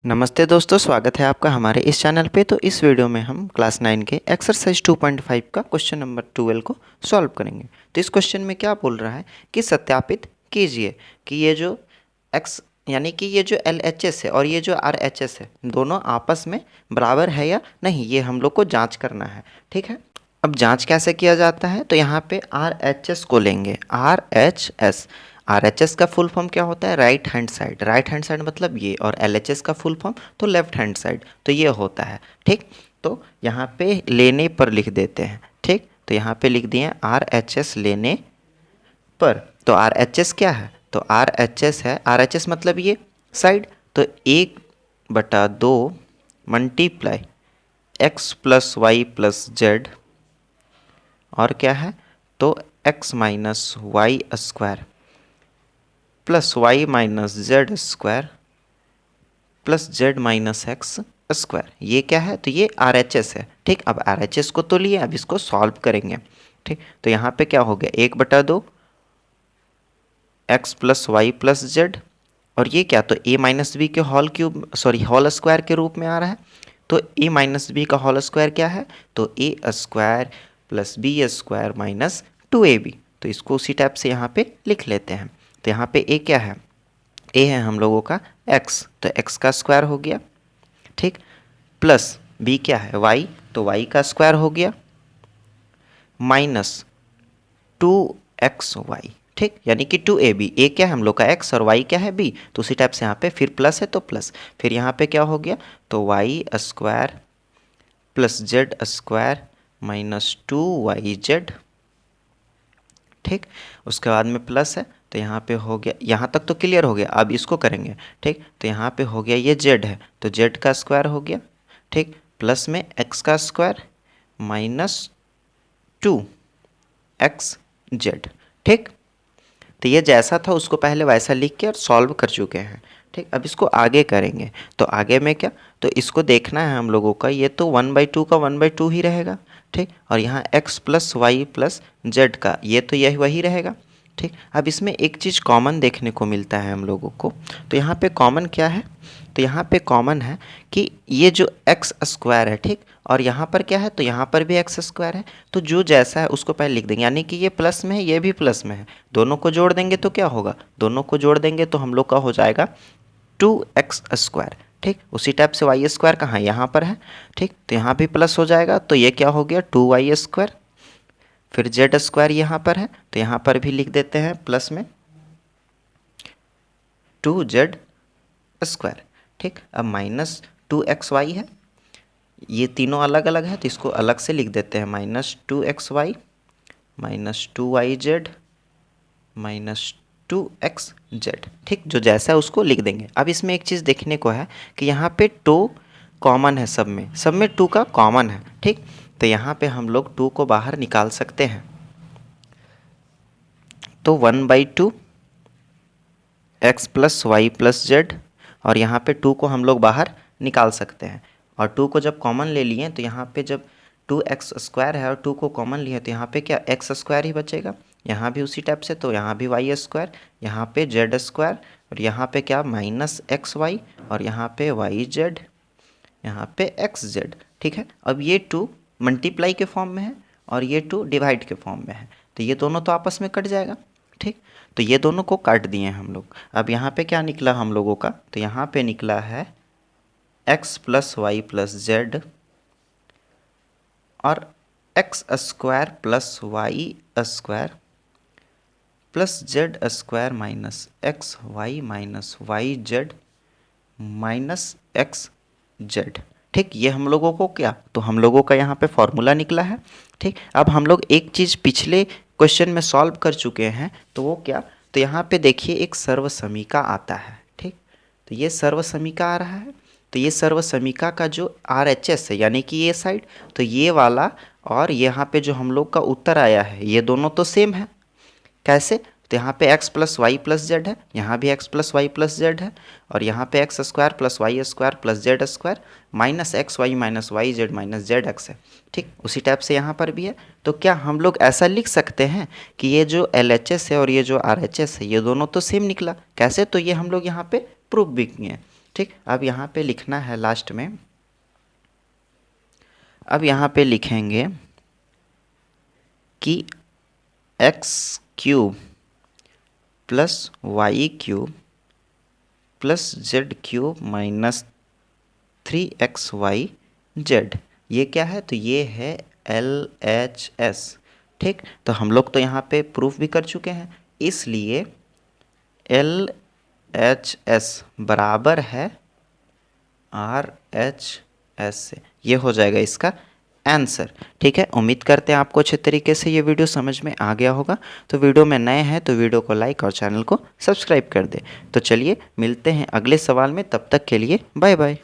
नमस्ते दोस्तों, स्वागत है आपका हमारे इस चैनल पे। तो इस वीडियो में हम क्लास 9 के एक्सरसाइज 2.5 का क्वेश्चन नंबर 12 को सॉल्व करेंगे। तो इस क्वेश्चन में क्या बोल रहा है कि सत्यापित कीजिए कि ये जो x यानी कि ये जो LHS है और ये जो RHS है दोनों आपस में बराबर है या नहीं, ये हम लोग को जाँच करना है। ठीक है, अब जाँच कैसे किया जाता है, तो यहाँ पे RHS को लेंगे। RHS का फुल फॉर्म क्या होता है? Right hand side. Right hand side मतलब ये, और LHS का फुल फॉर्म तो लेफ्ट हैंड साइड, तो ये होता है। ठीक, तो यहाँ पे लेने पर लिख देते हैं। ठीक, तो यहाँ पे लिख दिए RHS लेने पर। तो RHS क्या है? तो RHS है, RHS मतलब ये साइड, तो 1/2 multiply x plus Y plus Z, और क्या है तो x minus Y square plus Y minus Z square plus Z minus X square. ये क्या है? तो ये RHS है। ठीक, अब RHS को तो लिए, अब इसको सॉल्व करेंगे। ठीक, तो यहाँ पे क्या हो गया? 1/2 x plus Y plus Z, और ये क्या? तो a माइनस बी के होल स्क्वायर के रूप में आ रहा है। तो a माइनस बी का होल स्क्वायर क्या है? तो a square plus B square minus 2ab। तो इसको उसी टाइप से यहाँ पे लिख लेते हैं। तो यहाँ पे a क्या है? a है हम लोगों का x, तो x का स्क्वायर हो गया। ठीक, प्लस b क्या है? y, तो y का स्क्वायर हो गया, माइनस 2xy। ठीक, यानी कि 2ab। a क्या है हम लोग का? x, और y क्या है? b। तो उसी टाइप से यहाँ पे फिर प्लस है तो प्लस, फिर यहाँ पे क्या हो गया? तो y square plus Z square minus 2yz। ठीक, उसके बाद में प्लस है, तो यहाँ पे हो गया, यहाँ तक तो क्लियर हो गया। अब इसको करेंगे। ठीक, तो यहाँ पे हो गया, ये z है तो z का स्क्वायर हो गया। ठीक, प्लस में x का स्क्वायर माइनस 2xz। ठीक, तो ये जैसा था उसको पहले वैसा लिख के और सॉल्व कर चुके हैं। ठीक, अब इसको आगे करेंगे। तो आगे में क्या? तो इसको देखना है हम लोगों का, ये तो 1/2 का 1/2 ही रहेगा। ठीक, और यहाँ x plus Y plus Z का ये तो यही वही रहेगा। ठीक, अब इसमें एक चीज़ कॉमन देखने को मिलता है हम लोगों को। तो यहाँ पे कॉमन क्या है? तो यहाँ पे कॉमन है कि ये जो एक्स स्क्वायर है, ठीक, और यहाँ पर क्या है? तो यहाँ पर भी एक्स स्क्वायर है। तो जो जैसा है उसको पहले लिख देंगे, यानी कि ये प्लस में है, ये भी प्लस में है। दोनों को जोड़ देंगे तो क्या होगा? दोनों को जोड़ देंगे तो हम लोग का हो जाएगा 2x स्क्वायर। ठीक, उसी टाइप से वाई स्क्वायर कहाँ है? यहाँ पर है। ठीक, तो यहाँ भी प्लस हो जाएगा, तो ये क्या हो गया? 2y square. फिर जेड स्क्वायर यहाँ पर है, तो यहाँ पर भी लिख देते हैं प्लस में 2z स्क्वायर। ठीक, अब माइनस 2xy है, ये तीनों अलग अलग है तो इसको अलग से लिख देते हैं, minus 2xy minus 2yz minus 2xz। ठीक, जो जैसा है उसको लिख देंगे। अब इसमें एक चीज़ देखने को है कि यहाँ पे 2 कॉमन है, सब में 2 का कॉमन है। ठीक, तो यहाँ पे हम लोग 2 को बाहर निकाल सकते हैं। तो 1/2 x plus Y plus Z, और यहाँ पे 2 को हम लोग बाहर निकाल सकते हैं। और 2 को जब कॉमन ले लिए तो यहाँ पे जब 2x स्क्वायर है और 2 को कॉमन लिए तो यहाँ पे क्या x स्क्वायर ही बचेगा। यहाँ भी उसी टाइप से, तो यहाँ भी वाई स्क्वायर, यहाँ पे जेड स्क्वायर, और यहाँ पे क्या? माइनस एक्स वाई, और यहाँ पे वाई जेड, यहाँ पे एक्स जेड। ठीक है, अब ये 2 मल्टीप्लाई के फॉर्म में है और ये 2 डिवाइड के फॉर्म में है, तो ये दोनों तो आपस में कट जाएगा। ठीक, तो ये दोनों को काट दिए हम लोग। अब यहाँ पे क्या निकला हम लोगों का? तो यहाँ पे निकला है x plus Y plus Z और X square plus Y square plus Z square minus X Y minus Y Z minus X Z. ठीक, ये हम लोगों को क्या? तो हम लोगों का यहाँ पे फॉर्मूला निकला है। ठीक, अब हम लोग एक चीज़ पिछले क्वेश्चन में सॉल्व कर चुके हैं, तो वो क्या? तो यहाँ पे देखिए एक सर्वसमीका आता है। ठीक, तो ये सर्वसमीका आ रहा है, तो ये सर्वसमीका का जो RHS है यानी कि ये साइड, तो ये वाला और यहाँ पे जो हम लोग का उत्तर आया है ये दोनों तो सेम है। कैसे? तो यहाँ पे x plus Y plus Z है, यहाँ भी x plus Y plus Z है, और यहाँ पे X square plus Y square plus Z square minus X Y minus Y Z minus Z X है। ठीक, उसी टाइप से यहाँ पर भी है। तो क्या हम लोग ऐसा लिख सकते हैं कि ये जो LHS है और ये जो RHS है ये दोनों तो सेम निकला? कैसे? तो ये हम लोग यहाँ पे प्रूफ भी किए हैं। ठीक, अब यहाँ पे लिखना है लास्ट में, अब यहाँ पे लिखेंगे कि X cube plus Y cube plus Z cube minus 3xyz, ये क्या है? तो ये है LHS। ठीक, तो हम लोग तो यहाँ पे प्रूफ भी कर चुके हैं, इसलिए LHS बराबर है RHS से, ये हो जाएगा इसका आंसर। ठीक है, उम्मीद करते हैं आपको अच्छे तरीके से ये वीडियो समझ में आ गया होगा। तो वीडियो में नए हैं तो वीडियो को लाइक और चैनल को सब्सक्राइब कर दें। तो चलिए मिलते हैं अगले सवाल में, तब तक के लिए बाय बाय।